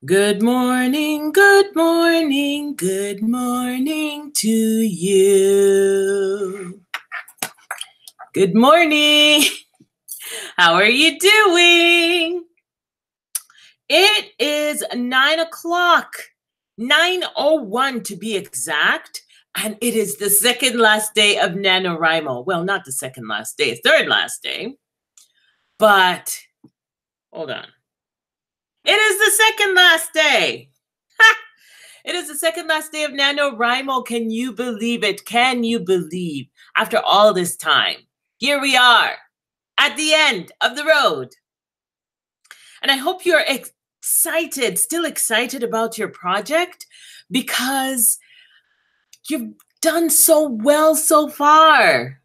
Good morning, good morning, good morning to you. Good morning. How are you doing? It is 9 o'clock, 9:01 to be exact, and it is the second last day of NaNoWriMo. Well, not the second last day, third last day, but hold on. It is the second last day. It is the second last day of NaNoWriMo. Can you believe it? Can you believe after all this time? Here we are at the end of the road. And I hope you're excited, still excited about your project because you've done so well so far.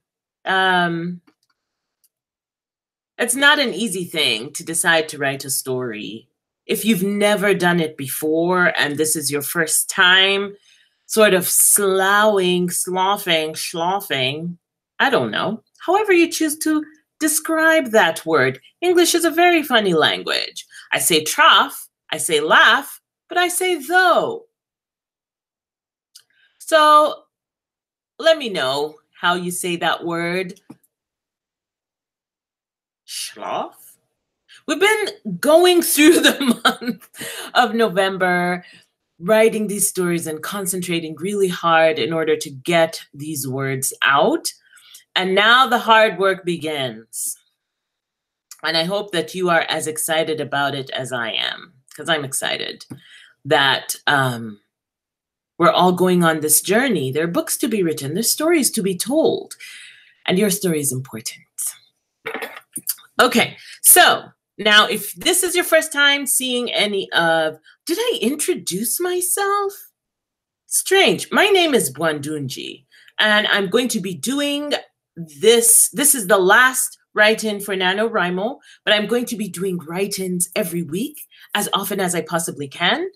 It's not an easy thing to decide to write a story. If you've never done it before and this is your first time, sort of sloughing, schloffing, I don't know. However you choose to describe that word. English is a very funny language. I say trough, I say laugh, but I say though. So let me know how you say that word. Schloff? We've been going through the month of November, writing these stories and concentrating really hard in order to get these words out. And now the hard work begins. And I hope that you are as excited about it as I am, because I'm excited that we're all going on this journey. There are books to be written, there's stories to be told, and your story is important. Okay, so now, if this is your first time seeing any of, did I introduce myself? Strange. My name is Bwandungi, and I'm going to be doing this. This is the last write-in for NaNoWriMo, but I'm going to be doing write-ins every week, as often as I possibly can.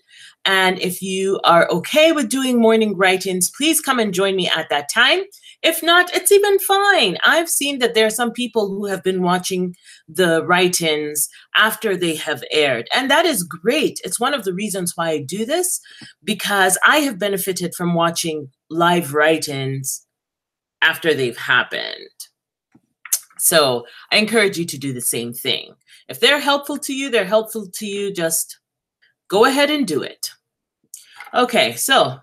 And if you are okay with doing morning write-ins, please come and join me at that time. If not, it's even fine. I've seen that there are some people who have been watching the write-ins after they have aired, and that is great. It's one of the reasons why I do this, because I have benefited from watching live write-ins after they've happened. So I encourage you to do the same thing. If they're helpful to you, they're helpful to you. Just go ahead and do it. Okay, so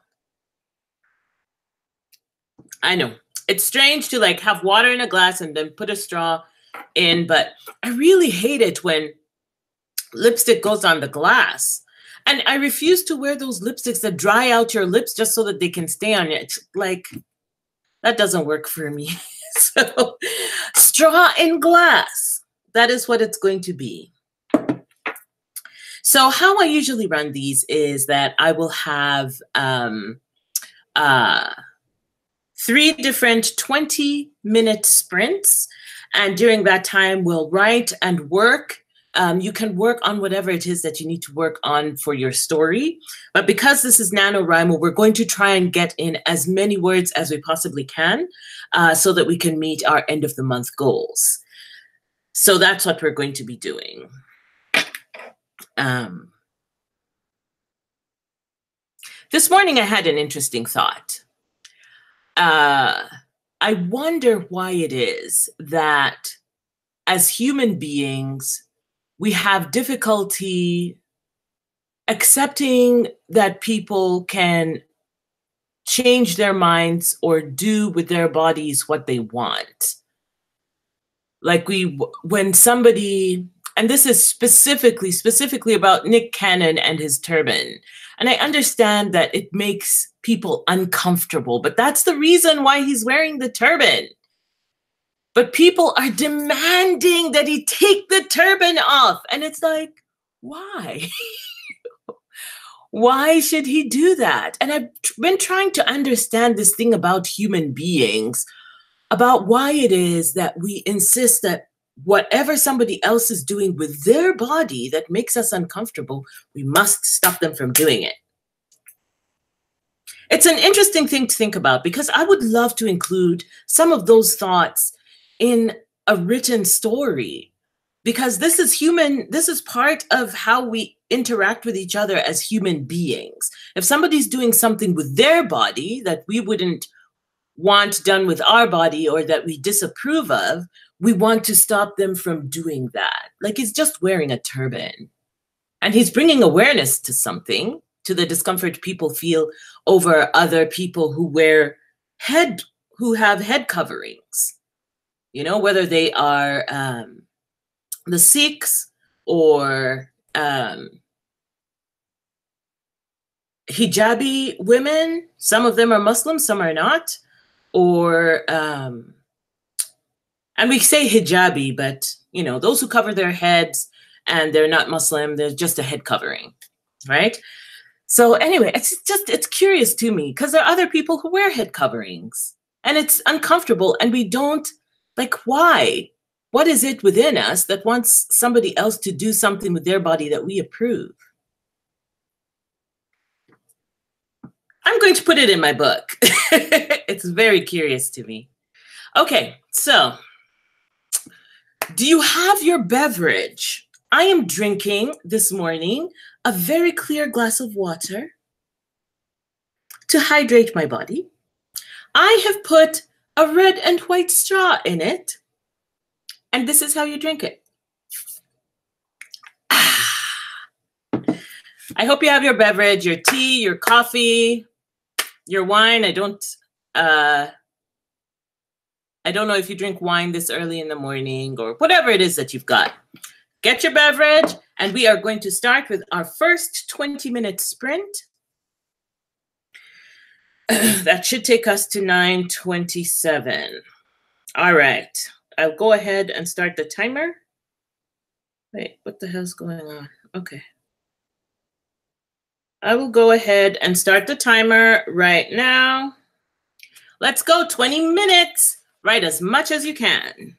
I know it's strange to like have water in a glass and then put a straw in, but I really hate it when lipstick goes on the glass. And I refuse to wear those lipsticks that dry out your lips just so that they can stay on it. Like, that doesn't work for me. So, straw in glass, that is what it's going to be. So how I usually run these is that I will have 3 different 20-minute sprints. And during that time, we'll write and work. You can work on whatever it is that you need to work on for your story. But because this is NaNoWriMo, we're going to try and get in as many words as we possibly can so that we can meet our end of the month goals. So that's what we're going to be doing. This morning I had an interesting thought. I wonder why it is that as human beings, we have difficulty accepting that people can change their minds or do with their bodies what they want. Like when somebody, and this is specifically about Nick Cannon and his turban. And I understand that it makes people uncomfortable, but that's the reason why he's wearing the turban. But people are demanding that he take the turban off. And it's like, why? Why should he do that? And I've been trying to understand this thing about human beings, about why it is that we insist that whatever somebody else is doing with their body that makes us uncomfortable, we must stop them from doing it. It's an interesting thing to think about because I would love to include some of those thoughts in a written story, because this is human, this is part of how we interact with each other as human beings. If somebody's doing something with their body that we wouldn't want done with our body or that we disapprove of, we want to stop them from doing that. Like he's just wearing a turban. And he's bringing awareness to something, to the discomfort people feel over other people who have head coverings. You know, whether they are the Sikhs or hijabi women. Some of them are Muslim, some are not. Or, and we say hijabi, but, you know, those who cover their heads and they're not Muslim, they're just a head covering, right? So anyway, it's curious to me because there are other people who wear head coverings and it's uncomfortable and we don't, like, why? What is it within us that wants somebody else to do something with their body that we approve? I'm going to put it in my book. It's very curious to me. Okay, so do you have your beverage? I am drinking this morning a very clear glass of water to hydrate my body. I have put a red and white straw in it, and this is how you drink it. I hope you have your beverage, your tea, your coffee, your wine. I don't know if you drink wine this early in the morning or whatever it is that you've got. Get your beverage, and we are going to start with our first 20-minute sprint. That should take us to 9:27. All right, I'll go ahead and start the timer. Wait, what the hell's going on? Okay. I will go ahead and start the timer right now. Let's go, 20 minutes. Write as much as you can.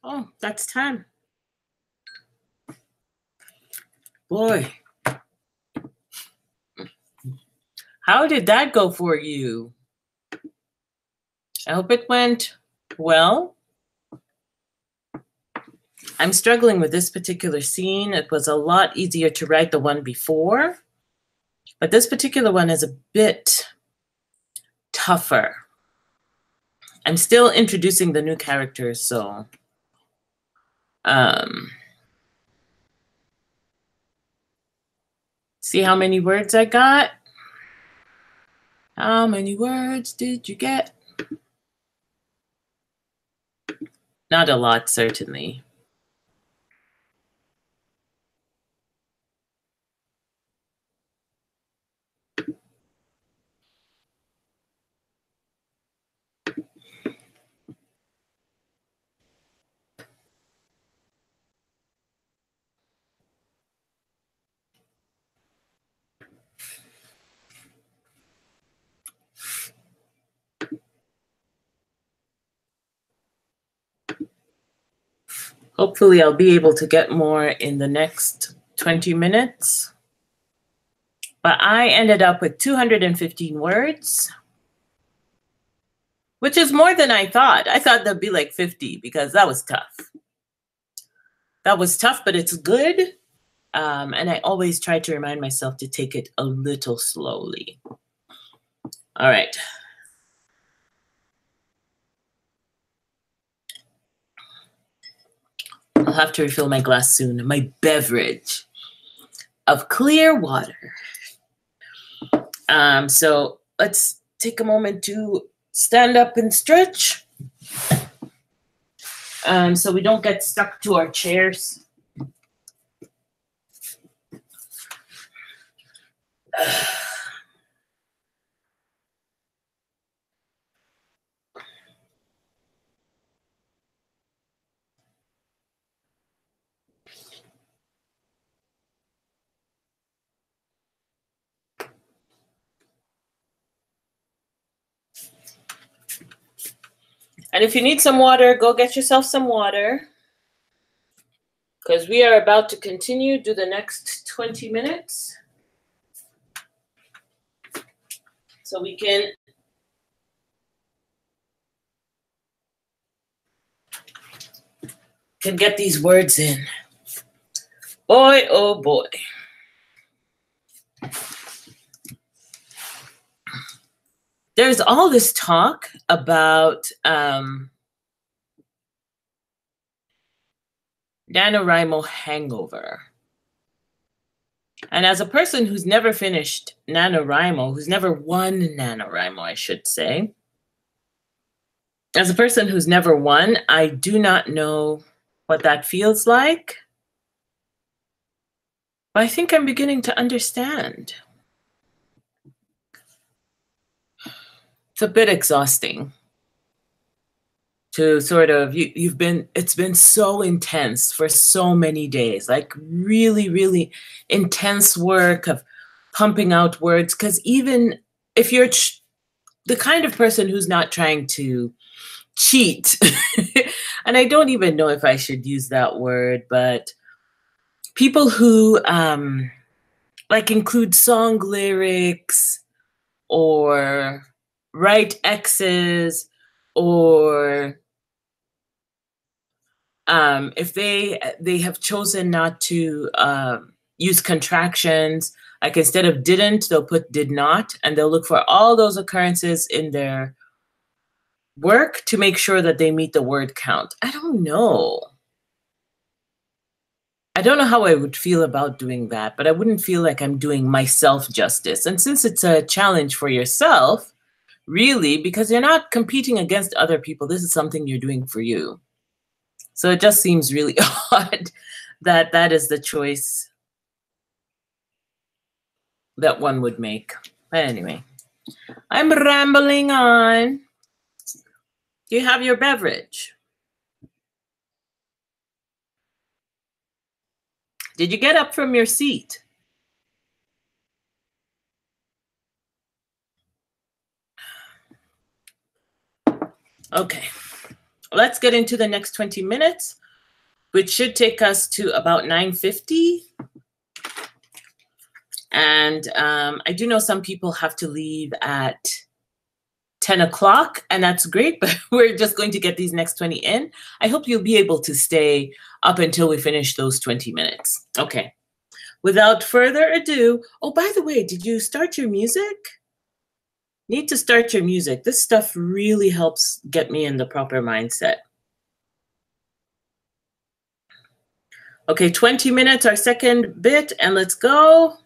Oh, that's time. Boy, how did that go for you? I hope it went well. I'm struggling with this particular scene. It was a lot easier to write the one before, but this particular one is a bit tougher. I'm still introducing the new characters, so see how many words I got? How many words did you get? Not a lot, certainly. Hopefully I'll be able to get more in the next 20 minutes. But I ended up with 215 words, which is more than I thought. I thought there'd be like 50 because that was tough. That was tough, but it's good. And I always try to remind myself to take it a little slowly. All right. I'll have to refill my glass soon. My beverage of clear water. So let's take a moment to stand up and stretch. So we don't get stuck to our chairs. And if you need some water, go get yourself some water, because we are about to continue to the next 20 minutes. So we can get these words in. Boy, oh boy. There's all this talk about NaNoWriMo hangover. And as a person who's never finished NaNoWriMo, who's never won NaNoWriMo, I should say, as a person who's never won, I do not know what that feels like. But I think I'm beginning to understand. It's a bit exhausting to sort of, it's been so intense for so many days, like really, really intense work of pumping out words. Because even if you're the kind of person who's not trying to cheat, and I don't even know if I should use that word, but people who like include song lyrics or write X's, or if they have chosen not to use contractions, like instead of didn't, they'll put did not, and they'll look for all those occurrences in their work to make sure that they meet the word count. I don't know. I don't know how I would feel about doing that, but I wouldn't feel like I'm doing myself justice. And since it's a challenge for yourself, really, because you're not competing against other people, this is something you're doing for you. So it just seems really odd that that is the choice that one would make. But anyway, I'm rambling on. Do you have your beverage? Did you get up from your seat? Okay. let's get into the next 20 minutes, which should take us to about 9:50. And I do know some people have to leave at 10 o'clock, and that's great, but we're just going to get these next 20 in. I hope you'll be able to stay up until we finish those 20 minutes. Okay. Without further ado, oh, by the way, did you start your music? Need to start your music. This stuff really helps get me in the proper mindset. Okay, 20 minutes, our second bit, and let's go.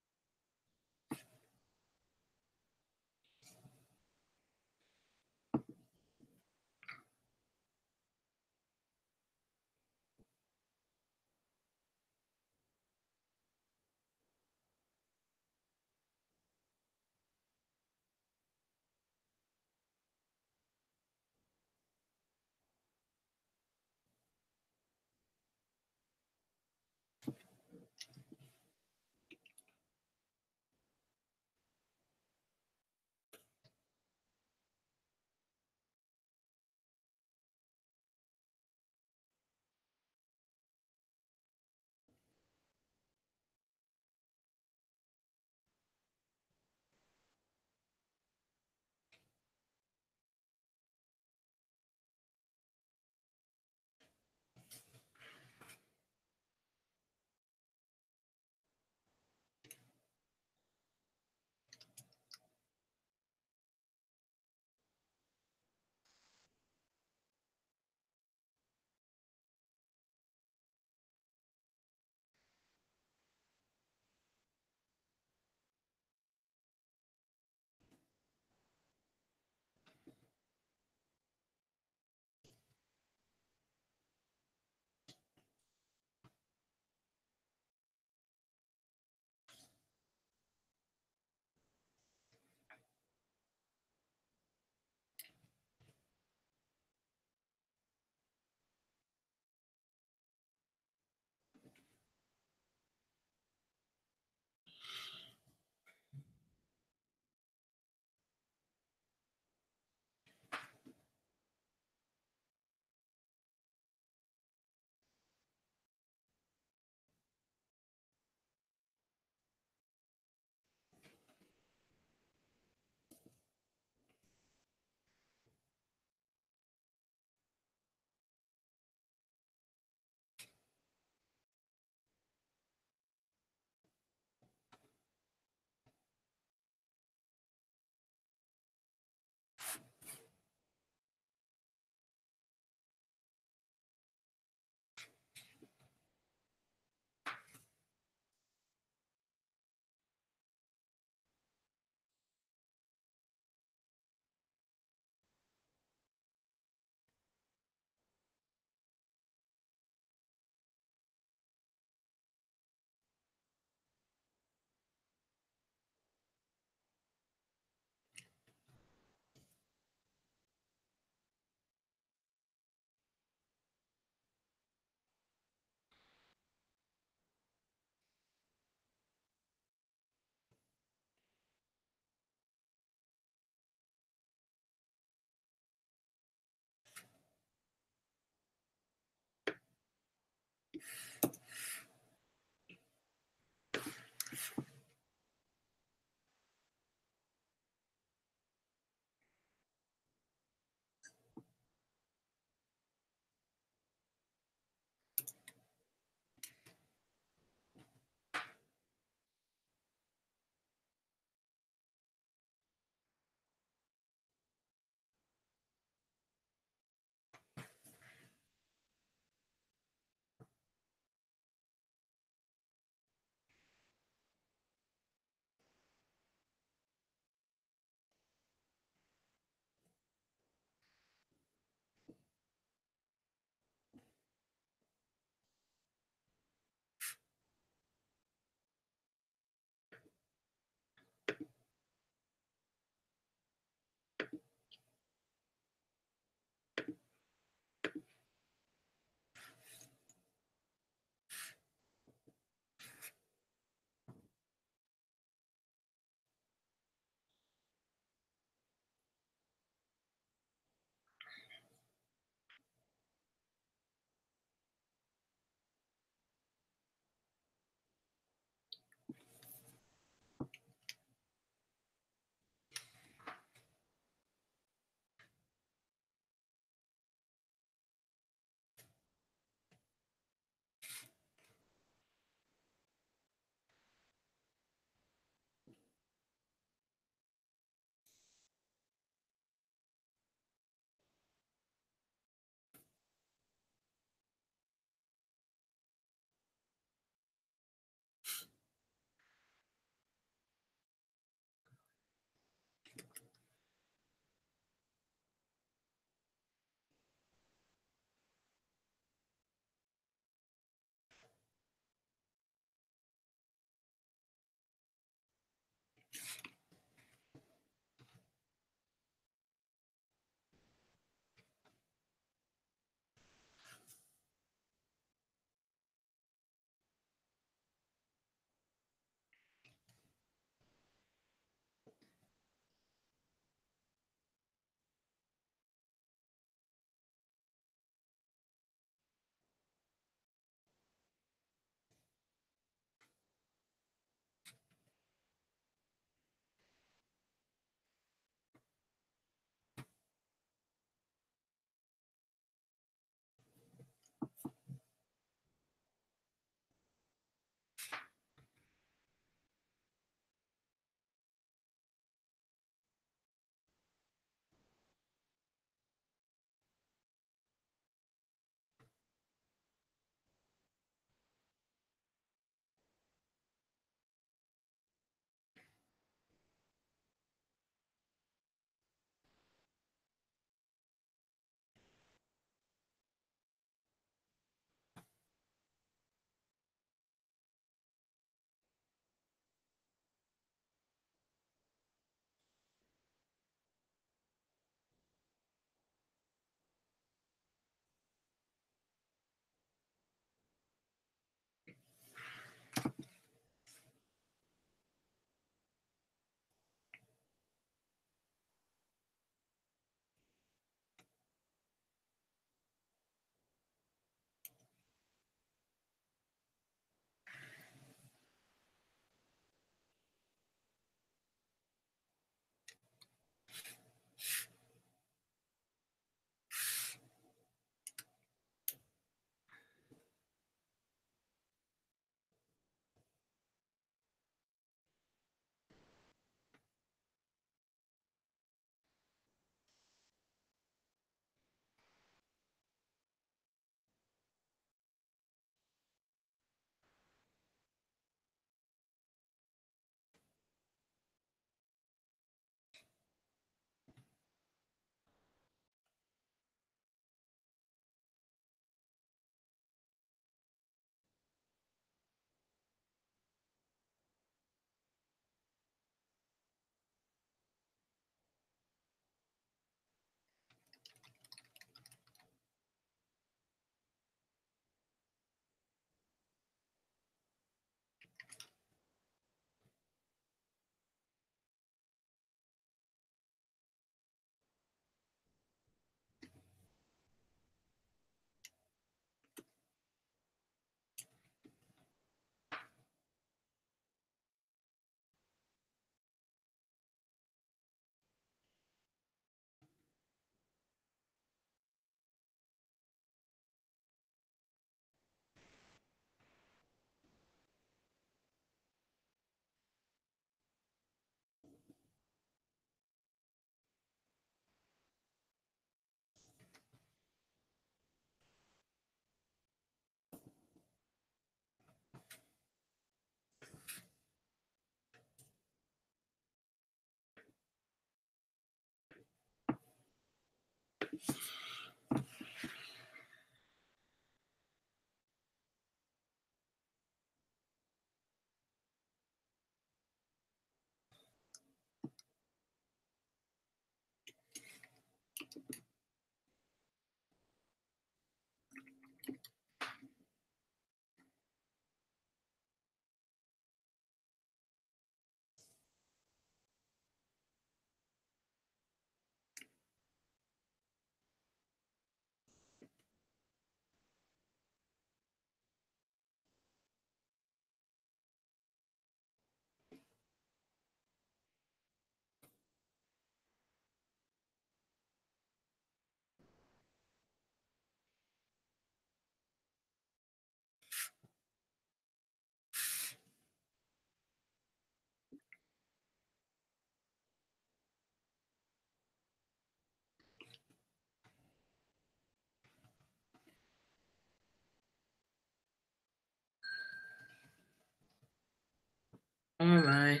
All right.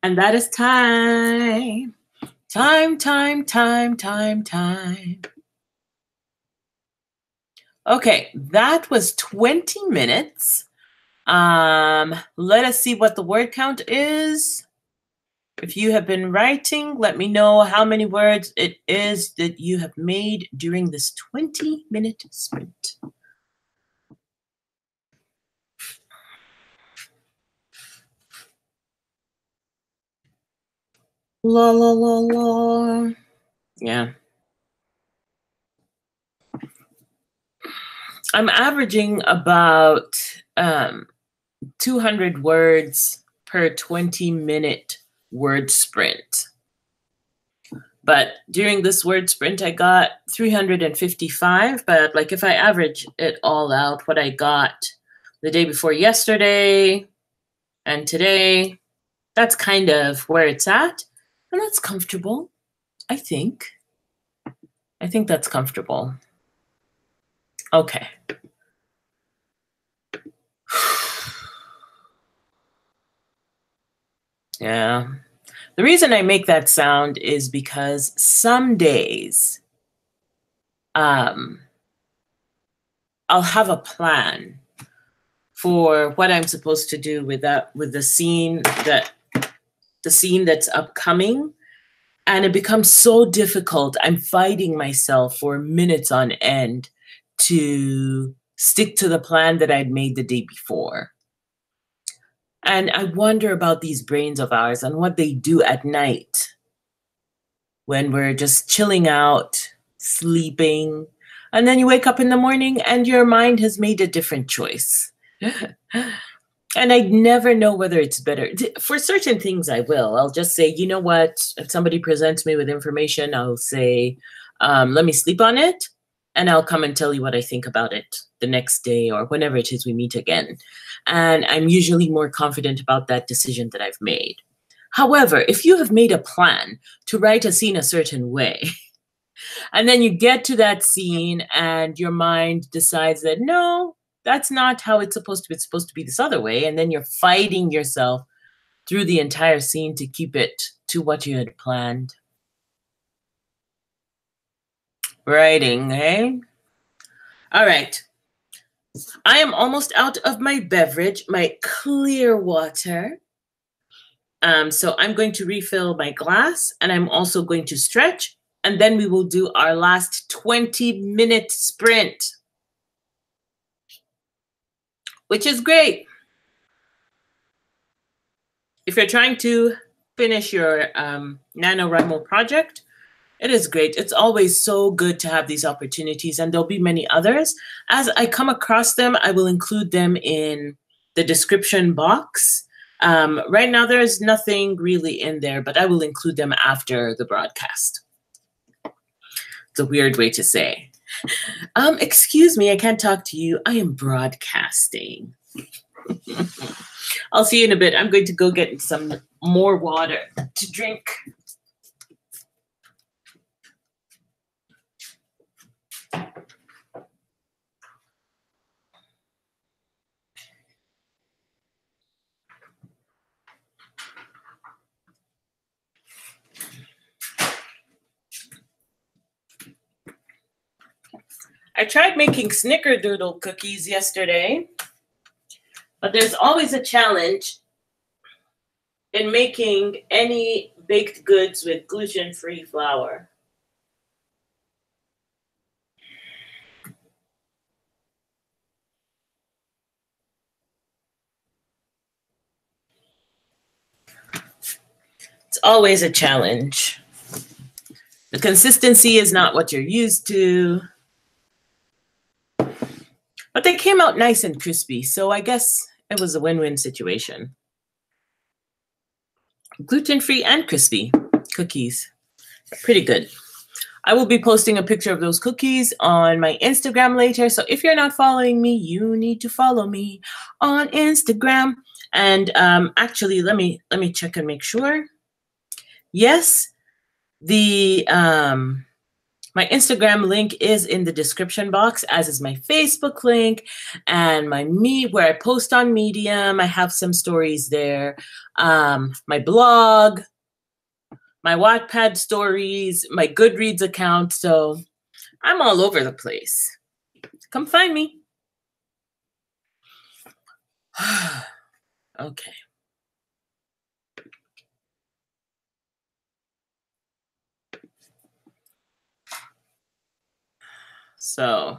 And that is time. Time. Okay, that was 20 minutes. Let us see what the word count is. If you have been writing, let me know how many words it is that you have made during this 20-minute sprint. La la la la. Yeah. I'm averaging about 200 words per 20-minute word sprint. But during this word sprint, I got 355. But like if I average it all out, what I got the day before yesterday and today, that's kind of where it's at. And that's comfortable, I think. I think that's comfortable. Okay. Yeah. The reason I make that sound is because some days I'll have a plan for what I'm supposed to do with the scene that's upcoming, and it becomes so difficult. I'm fighting myself for minutes on end to stick to the plan that I'd made the day before. And I wonder about these brains of ours and what they do at night when we're just chilling out, sleeping, and then you wake up in the morning and your mind has made a different choice. And I never know whether it's better. For certain things, I will. I'll just say, you know what? If somebody presents me with information, I'll say, let me sleep on it, and I'll come and tell you what I think about it the next day or whenever it is we meet again. And I'm usually more confident about that decision that I've made. However, if you have made a plan to write a scene a certain way, and then you get to that scene and your mind decides that, no, that's not how it's supposed to be. It's supposed to be this other way. And then you're fighting yourself through the entire scene to keep it to what you had planned. Writing, eh? All right. I am almost out of my beverage, my clear water. So I'm going to refill my glass, and I'm also going to stretch, and then we will do our last 20-minute sprint, which is great. If you're trying to finish your NaNoWriMo project, it is great. It's always so good to have these opportunities, and there'll be many others. As I come across them, I will include them in the description box. Right now, there's nothing really in there, but I will include them after the broadcast. It's a weird way to say. Excuse me, I can't talk to you. I am broadcasting. I'll see you in a bit. I'm going to go get some more water to drink. I tried making snickerdoodle cookies yesterday, but there's always a challenge in making any baked goods with gluten-free flour. It's always a challenge. The consistency is not what you're used to. But they came out nice and crispy, so I guess it was a win-win situation. Gluten-free and crispy cookies. Pretty good. I will be posting a picture of those cookies on my Instagram later. So if you're not following me, you need to follow me on Instagram. And actually, let me check and make sure. Yes, the my Instagram link is in the description box, as is my Facebook link and where I post on Medium. I have some stories there. My blog, my Wattpad stories, my Goodreads account. So I'm all over the place. Come find me. Okay. So,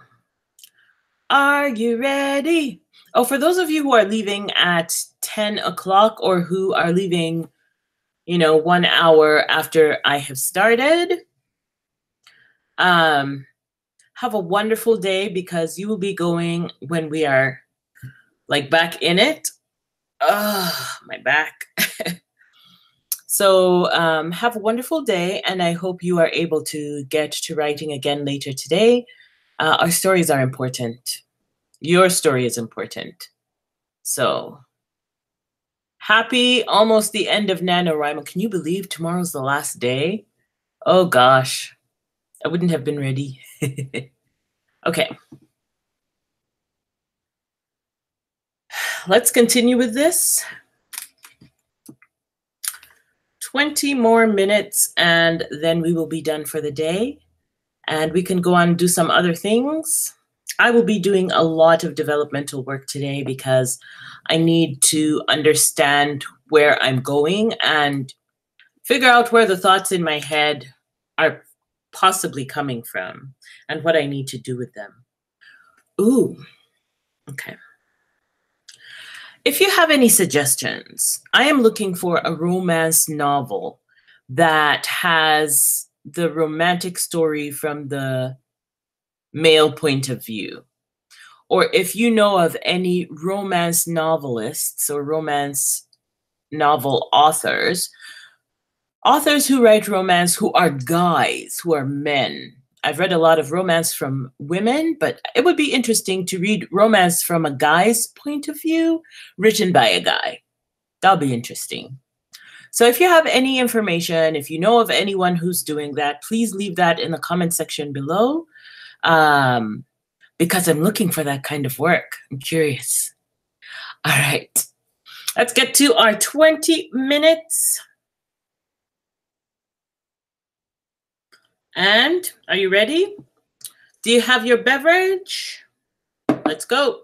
are you ready? Oh, for those of you who are leaving at 10 o'clock or who are leaving, 1 hour after I have started, have a wonderful day, because you will be going when we are back in it. My back. So have a wonderful day, and I hope you are able to get to writing again later today. Our stories are important. Your story is important. So happy almost the end of NaNoWriMo. Can you believe tomorrow's the last day? Oh gosh, I wouldn't have been ready. Okay. Let's continue with this. 20 more minutes and then we will be done for the day. And we can go on and do some other things. I will be doing a lot of developmental work today because I need to understand where I'm going and figure out where the thoughts in my head are possibly coming from and what I need to do with them. Ooh, okay. If you have any suggestions, I am looking for a romance novel that has the romantic story from the male point of view. Or if you know of any romance novelists or romance novel authors who write romance who are guys, who are men. I've read a lot of romance from women, but it would be interesting to read romance from a guy's point of view, written by a guy. That'll be interesting. So if you have any information, if you know of anyone who's doing that, please leave that in the comment section below. Because I'm looking for that kind of work. I'm curious. All right, let's get to our 20 minutes. And are you ready? Do you have your beverage? Let's go.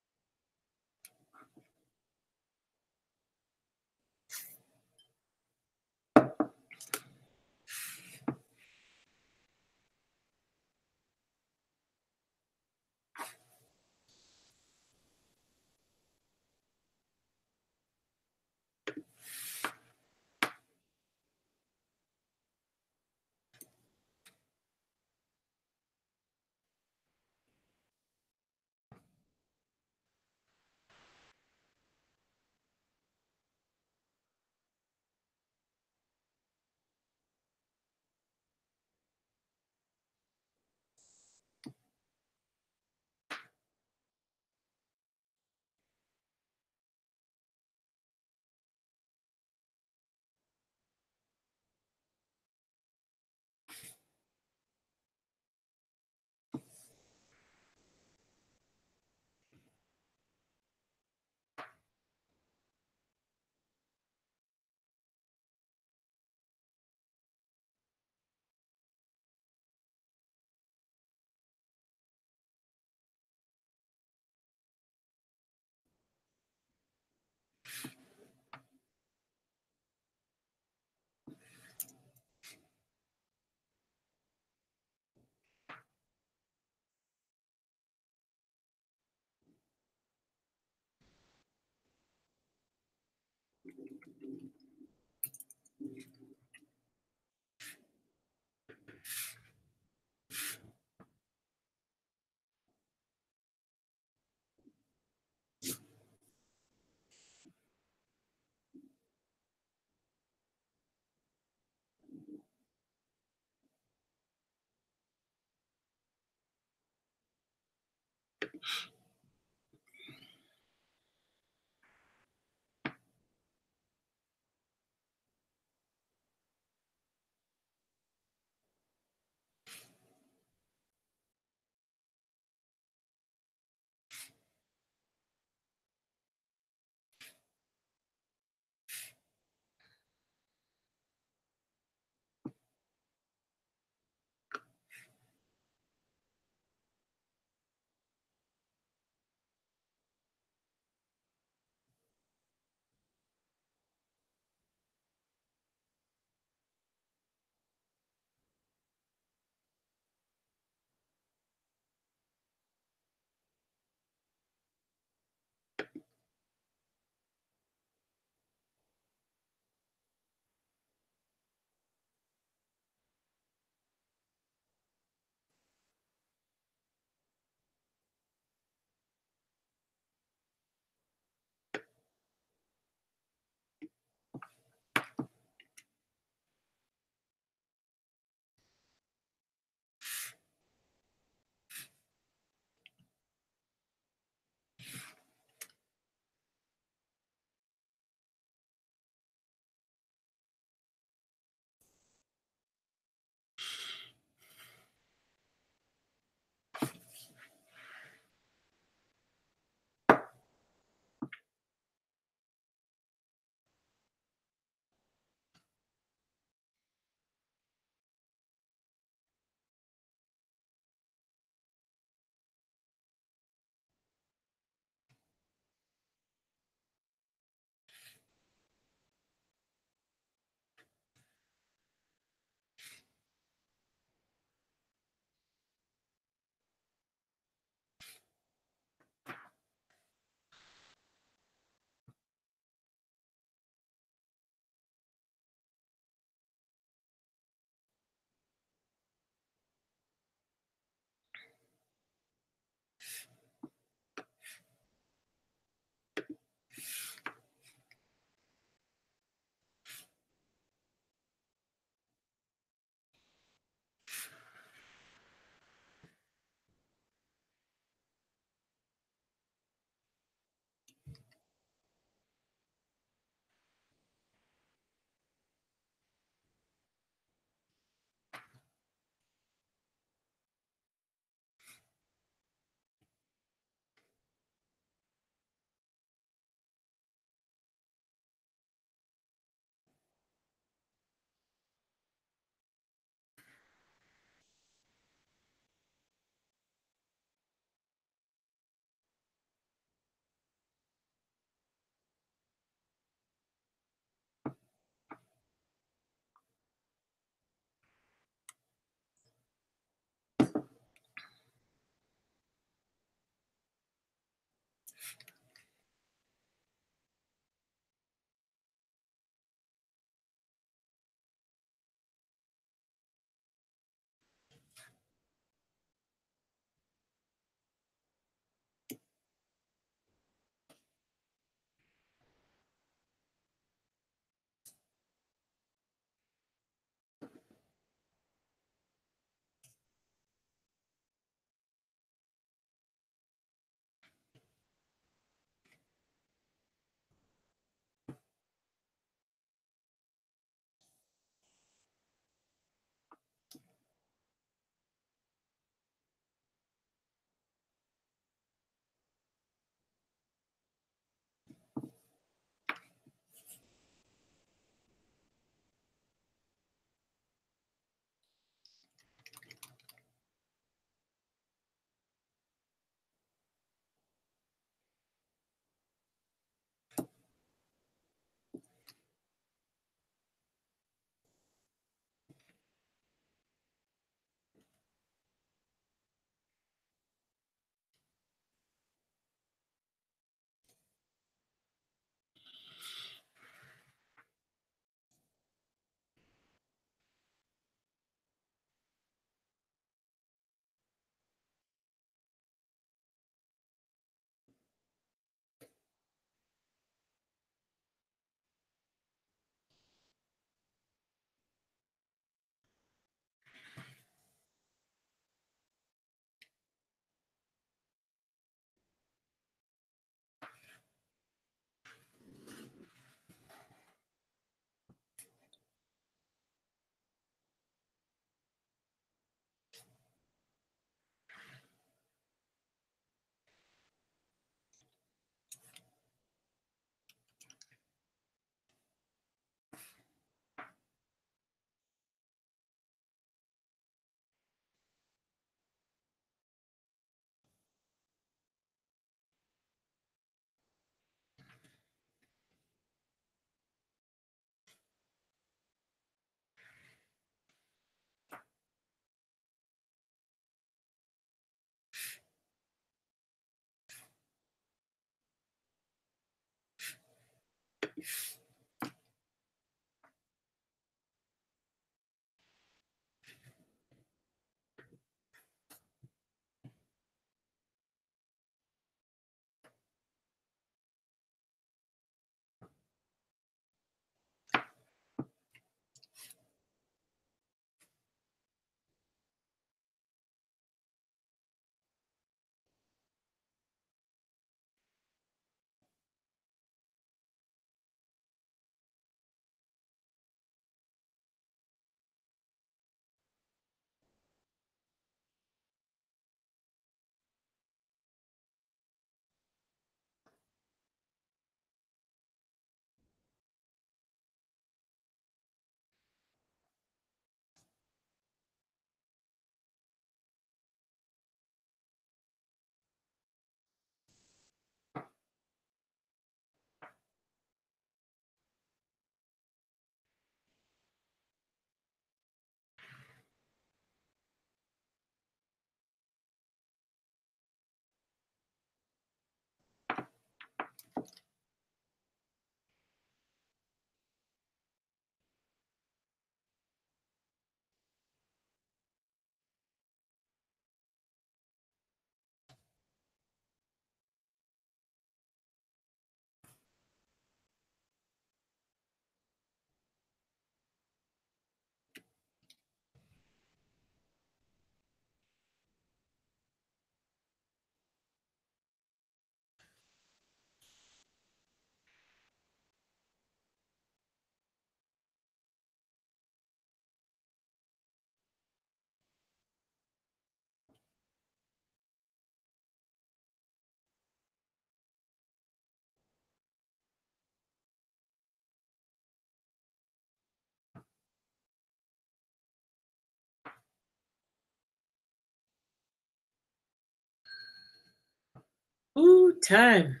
Ooh, time.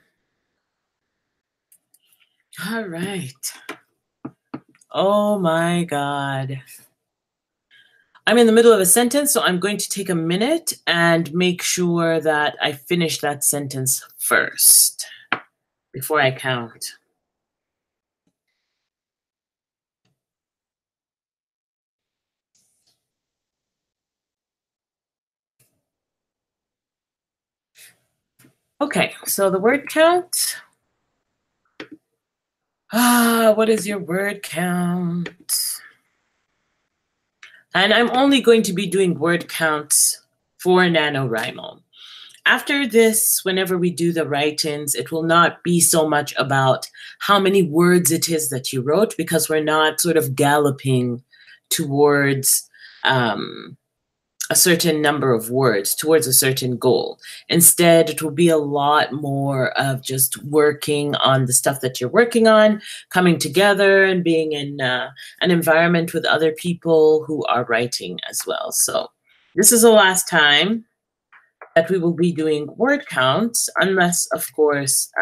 All right. Oh my God. I'm in the middle of a sentence, so I'm going to take a minute and make sure that I finish that sentence first before I count. Okay, so the word count. What is your word count? And I'm only going to be doing word counts for NaNoWriMo. After this, whenever we do the write-ins, it will not be so much about how many words it is that you wrote, because we're not sort of galloping towards a certain number of words, towards a certain goal. Instead, it will be a lot more of just working on the stuff that you're working on, coming together and being in an environment with other people who are writing as well. So this is the last time that we will be doing word counts, unless, of course,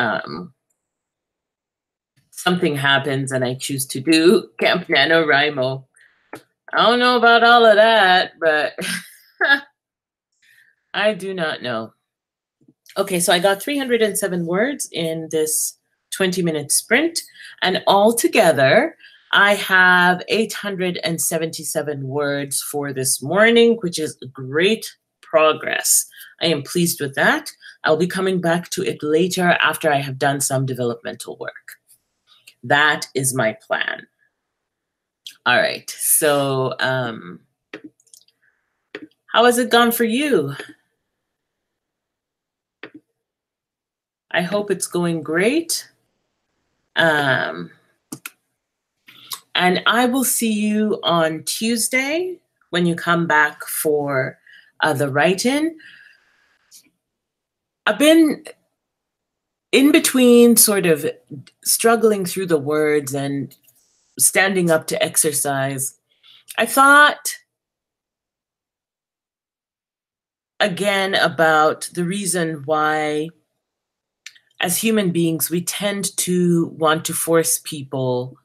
something happens and I choose to do Camp NaNoWriMo. I don't know about all of that, but I do not know. Okay, so I got 307 words in this 20-minute sprint, and altogether, I have 877 words for this morning, which is great progress. I am pleased with that. I'll be coming back to it later after I have done some developmental work. That is my plan. All right, so how has it gone for you? I hope it's going great. And I will see you on Tuesday when you come back for the write-in. I've been in between sort of struggling through the words and standing up to exercise. I thought again about the reason why, as human beings, we tend to want to force people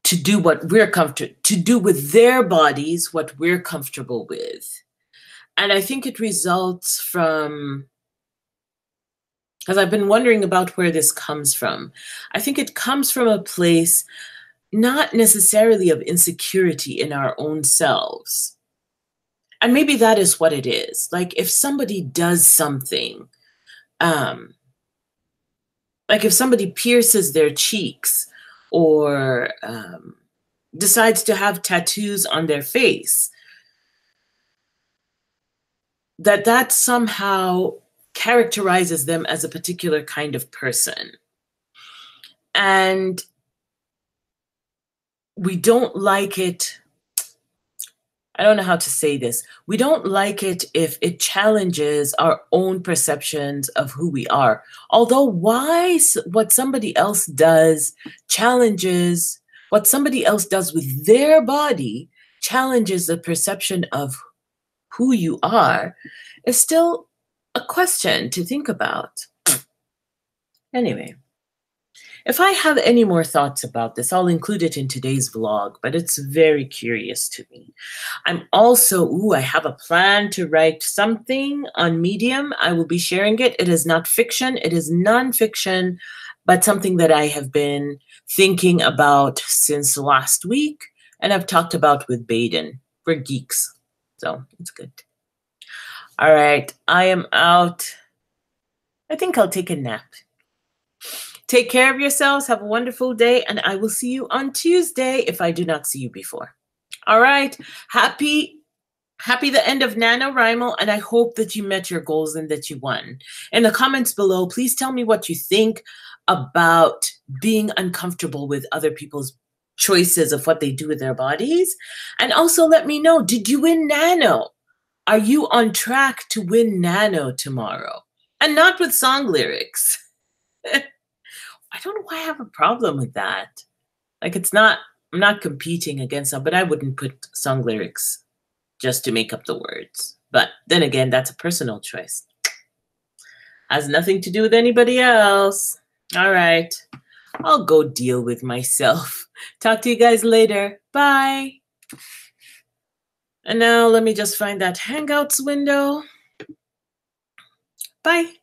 to do what we're comfortable, to do with their bodies what we're comfortable with. And I think it results from, because I've been wondering about where this comes from. I think it comes from a place not necessarily of insecurity in our own selves. And maybe that is what it is. Like if somebody does something, like if somebody pierces their cheeks or decides to have tattoos on their face, that somehow characterizes them as a particular kind of person. And we don't like it. I don't know how to say this. We don't like it if it challenges our own perceptions of who we are. Although what somebody else does challenges, what somebody else does with their body challenges the perception of who you are, is still a question to think about. Anyway, if I have any more thoughts about this, I'll include it in today's vlog, but it's very curious to me. I'm also, I have a plan to write something on Medium. I will be sharing it. It is not fiction, it is nonfiction, but something that I have been thinking about since last week, and I've talked about with Baden. We're geeks, so it's good. All right, I am out. I think I'll take a nap. Take care of yourselves. Have a wonderful day, and I will see you on Tuesday if I do not see you before. All right, happy the end of NaNoWriMo, and I hope that you met your goals and that you won. In the comments below, please tell me what you think about being uncomfortable with other people's choices of what they do with their bodies. And also let me know, did you win Nano? Are you on track to win Nano tomorrow? And not with song lyrics. I don't know why I have a problem with that. Like I'm not competing against them, but I wouldn't put song lyrics just to make up the words. But then again, that's a personal choice. Has nothing to do with anybody else. All right, I'll go deal with myself. Talk to you guys later. Bye. And now let me just find that Hangouts window. Bye.